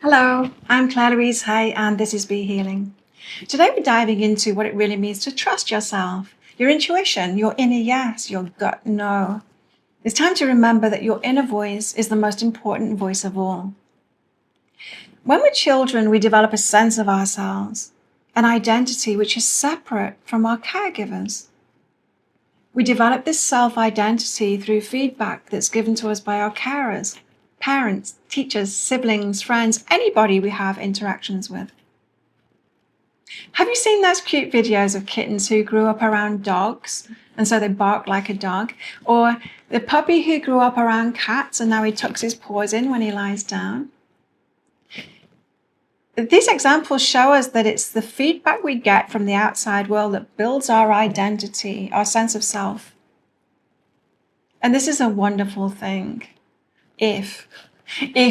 Hello, I'm Claire Louise Hay and this is Be Healing. Today we're diving into what it really means to trust yourself, your intuition, your inner yes, your gut no. It's time to remember that your inner voice is the most important voice of all. When we're children, we develop a sense of ourselves, an identity which is separate from our caregivers. We develop this self-identity through feedback that's given to us by our carers, parents, teachers, siblings, friends, anybody we have interactions with. Have you seen those cute videos of kittens who grew up around dogs and so they bark like a dog? Or the puppy who grew up around cats and now he tucks his paws in when he lies down? These examples show us that it's the feedback we get from the outside world that builds our identity, our sense of self. And this is a wonderful thing. If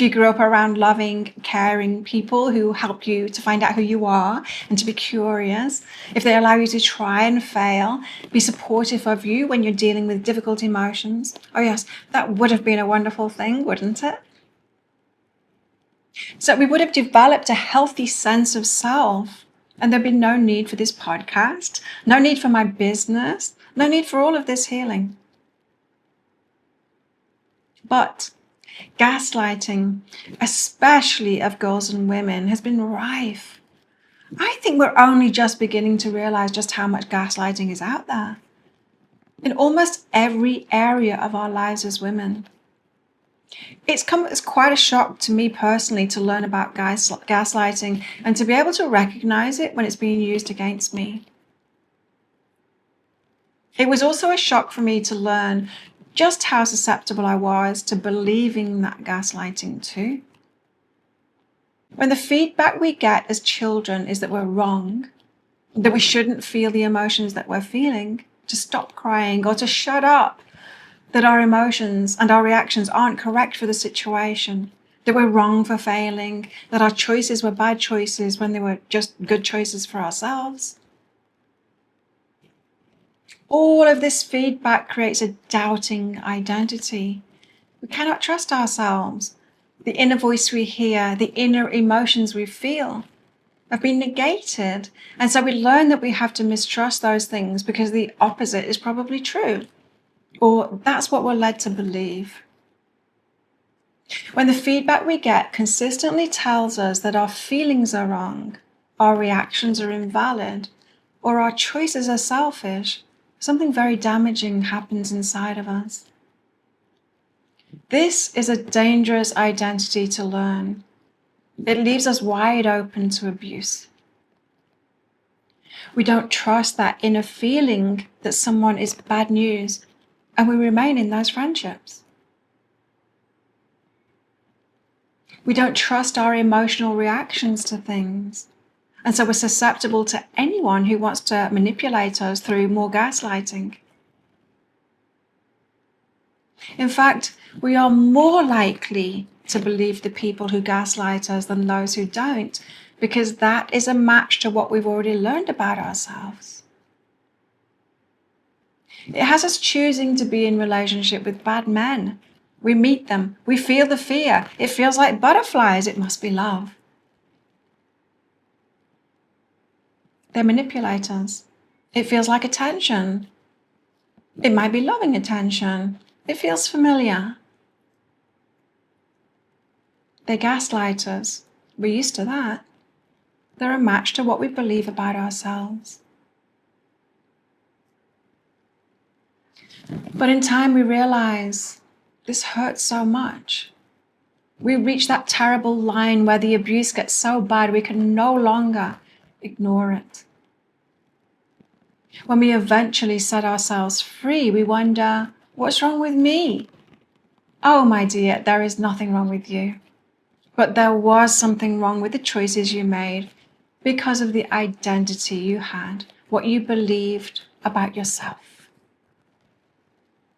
you grew up around loving, caring people who help you to find out who you are and to be curious, if they allow you to try and fail, be supportive of you when you're dealing with difficult emotions, oh yes, that would have been a wonderful thing, wouldn't it? So we would have developed a healthy sense of self, and there'd be no need for this podcast, no need for my business, no need for all of this healing. But gaslighting, especially of girls and women, has been rife. I think we're only just beginning to realize just how much gaslighting is out there in almost every area of our lives as women. It's come as quite a shock to me personally to learn about gaslighting and to be able to recognize it when it's being used against me. It was also a shock for me to learn just how susceptible I was to believing that gaslighting too. When the feedback we get as children is that we're wrong, that we shouldn't feel the emotions that we're feeling, to stop crying or to shut up, that our emotions and our reactions aren't correct for the situation, that we're wrong for failing, that our choices were bad choices when they were just good choices for ourselves. All of this feedback creates a doubting identity. We cannot trust ourselves. The inner voice we hear, the inner emotions we feel have been negated. And so we learn that we have to mistrust those things because the opposite is probably true. Or that's what we're led to believe. When the feedback we get consistently tells us that our feelings are wrong, our reactions are invalid, or our choices are selfish, something very damaging happens inside of us. This is a dangerous identity to learn. It leaves us wide open to abuse. We don't trust that inner feeling that someone is bad news, and we remain in those friendships. We don't trust our emotional reactions to things, and so we're susceptible to anyone who wants to manipulate us through more gaslighting. In fact, we are more likely to believe the people who gaslight us than those who don't, because that is a match to what we've already learned about ourselves. It has us choosing to be in relationship with bad men. We meet them, we feel the fear. It feels like butterflies, it must be love. They manipulate us. It feels like attention. It might be loving attention. It feels familiar. They gaslight us. We're used to that. They're a match to what we believe about ourselves. But in time we realize this hurts so much. We reach that terrible line where the abuse gets so bad we can no longer ignore it. When we eventually set ourselves free, we wonder, what's wrong with me? Oh, my dear, there is nothing wrong with you. But there was something wrong with the choices you made because of the identity you had, what you believed about yourself.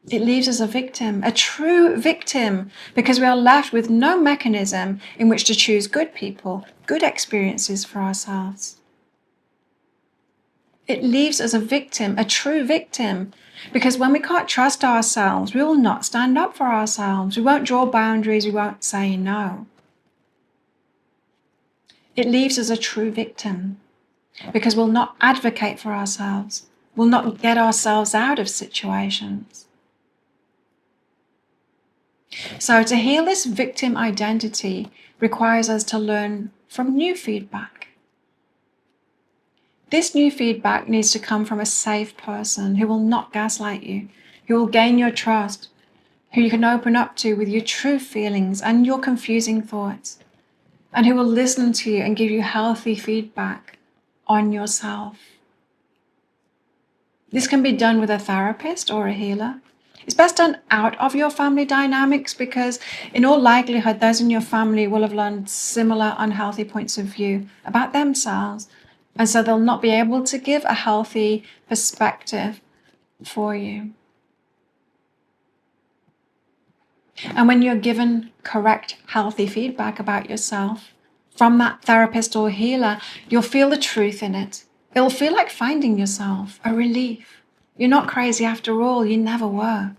It leaves us a victim, a true victim, because we are left with no mechanism in which to choose good people, good experiences for ourselves. It leaves us a victim, a true victim, because when we can't trust ourselves, we will not stand up for ourselves. We won't draw boundaries. We won't say no. It leaves us a true victim because we'll not advocate for ourselves. We'll not get ourselves out of situations. So to heal this victim identity requires us to learn from new feedback. This new feedback needs to come from a safe person who will not gaslight you, who will gain your trust, who you can open up to with your true feelings and your confusing thoughts, and who will listen to you and give you healthy feedback on yourself. This can be done with a therapist or a healer. It's best done out of your family dynamics because in all likelihood, those in your family will have learned similar unhealthy points of view about themselves. And so they'll not be able to give a healthy perspective for you. And when you're given correct, healthy feedback about yourself from that therapist or healer, you'll feel the truth in it. It'll feel like finding yourself, a relief. You're not crazy after all, you never were.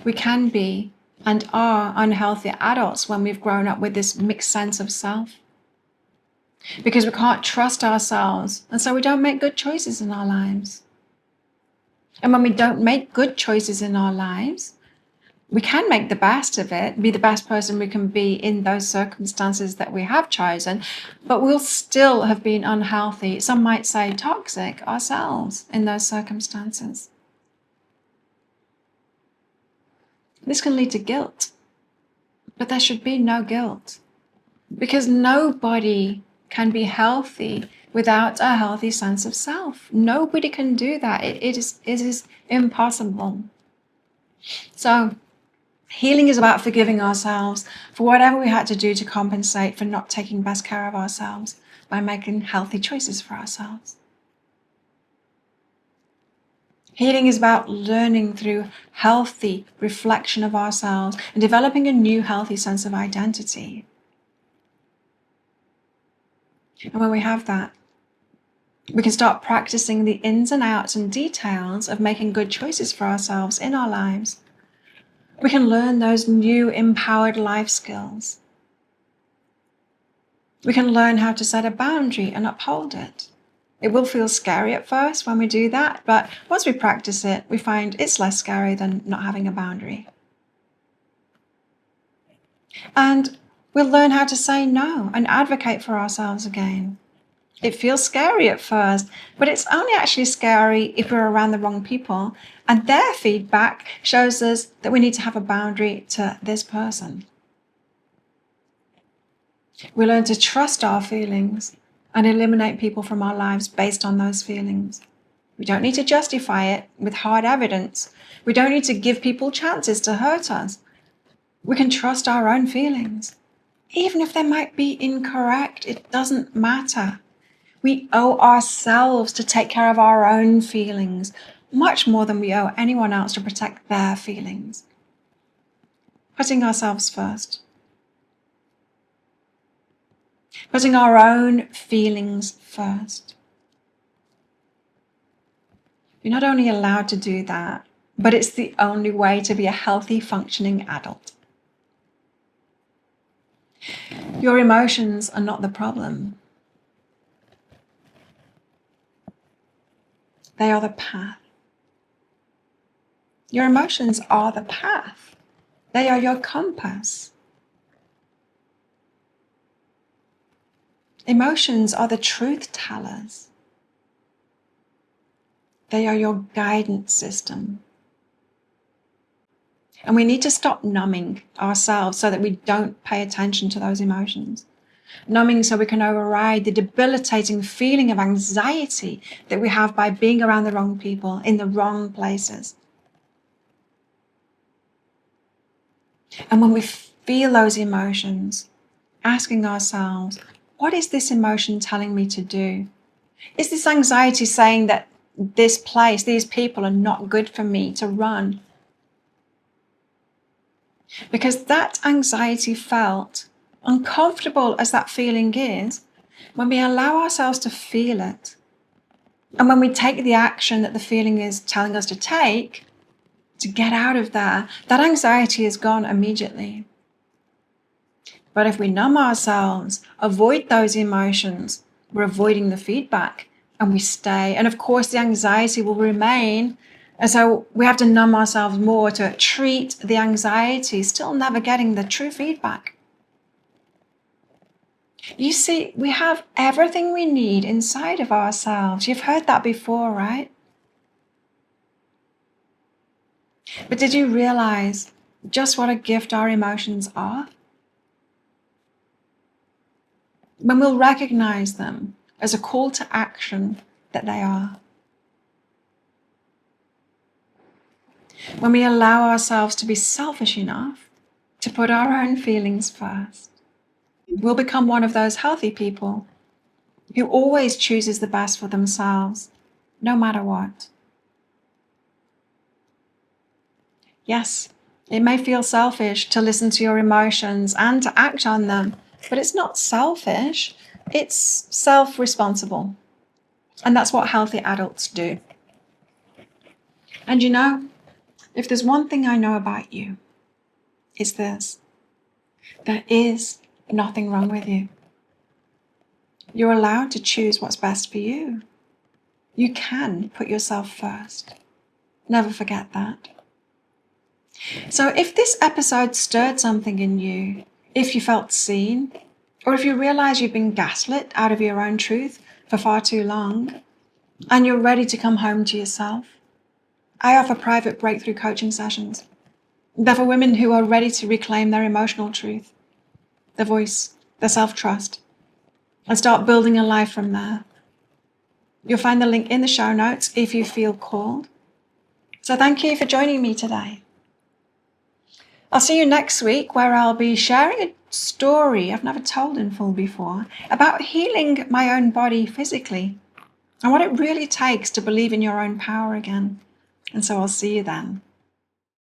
We can be and are unhealthy adults when we've grown up with this mixed sense of self. Because we can't trust ourselves, and so we don't make good choices in our lives. And when we don't make good choices in our lives, we can make the best of it, be the best person we can be in those circumstances that we have chosen, but we'll still have been unhealthy, some might say toxic, ourselves in those circumstances. This can lead to guilt, but there should be no guilt, because nobody can be healthy without a healthy sense of self. Nobody can do that. It is impossible. So healing is about forgiving ourselves for whatever we had to do to compensate for not taking best care of ourselves by making healthy choices for ourselves. Healing is about learning through healthy reflection of ourselves and developing a new healthy sense of identity. And when we have that, we can start practicing the ins and outs and details of making good choices for ourselves in our lives. We can learn those new empowered life skills. We can learn how to set a boundary and uphold it. It will feel scary at first when we do that, but once we practice it, we find it's less scary than not having a boundary. And we'll learn how to say no and advocate for ourselves again. It feels scary at first, but it's only actually scary if we're around the wrong people and their feedback shows us that we need to have a boundary to this person. We learn to trust our feelings and eliminate people from our lives based on those feelings. We don't need to justify it with hard evidence. We don't need to give people chances to hurt us. We can trust our own feelings. Even if they might be incorrect, it doesn't matter. We owe ourselves to take care of our own feelings, much more than we owe anyone else to protect their feelings. Putting ourselves first. Putting our own feelings first. You're not only allowed to do that, but it's the only way to be a healthy, functioning adult. Your emotions are not the problem. They are the path. Your emotions are the path. They are your compass. Emotions are the truth tellers. They are your guidance system. And we need to stop numbing ourselves so that we don't pay attention to those emotions. Numbing so we can override the debilitating feeling of anxiety that we have by being around the wrong people in the wrong places. And when we feel those emotions, asking ourselves, what is this emotion telling me to do? Is this anxiety saying that this place, these people are not good for me to run? Because that anxiety felt, uncomfortable as that feeling is, when we allow ourselves to feel it, and when we take the action that the feeling is telling us to take, to get out of there, that anxiety is gone immediately. But if we numb ourselves, avoid those emotions, we're avoiding the feedback and we stay. And of course, the anxiety will remain. And so we have to numb ourselves more to treat the anxiety, still never getting the true feedback. You see, we have everything we need inside of ourselves. You've heard that before, right? But did you realize just what a gift our emotions are? When we'll recognize them as a call to action that they are. When we allow ourselves to be selfish enough to put our own feelings first, we'll become one of those healthy people who always chooses the best for themselves, no matter what. Yes, it may feel selfish to listen to your emotions and to act on them, but it's not selfish, it's self-responsible. And that's what healthy adults do. And you know, if there's one thing I know about you, it's this. There is nothing wrong with you. You're allowed to choose what's best for you. You can put yourself first. Never forget that. So if this episode stirred something in you, if you felt seen, or if you realize you've been gaslit out of your own truth for far too long, and you're ready to come home to yourself, I offer private breakthrough coaching sessions. They're for women who are ready to reclaim their emotional truth, their voice, their self-trust, and start building a life from there. You'll find the link in the show notes if you feel called. So thank you for joining me today. I'll see you next week, where I'll be sharing a story I've never told in full before about healing my own body physically and what it really takes to believe in your own power again. And so I'll see you then.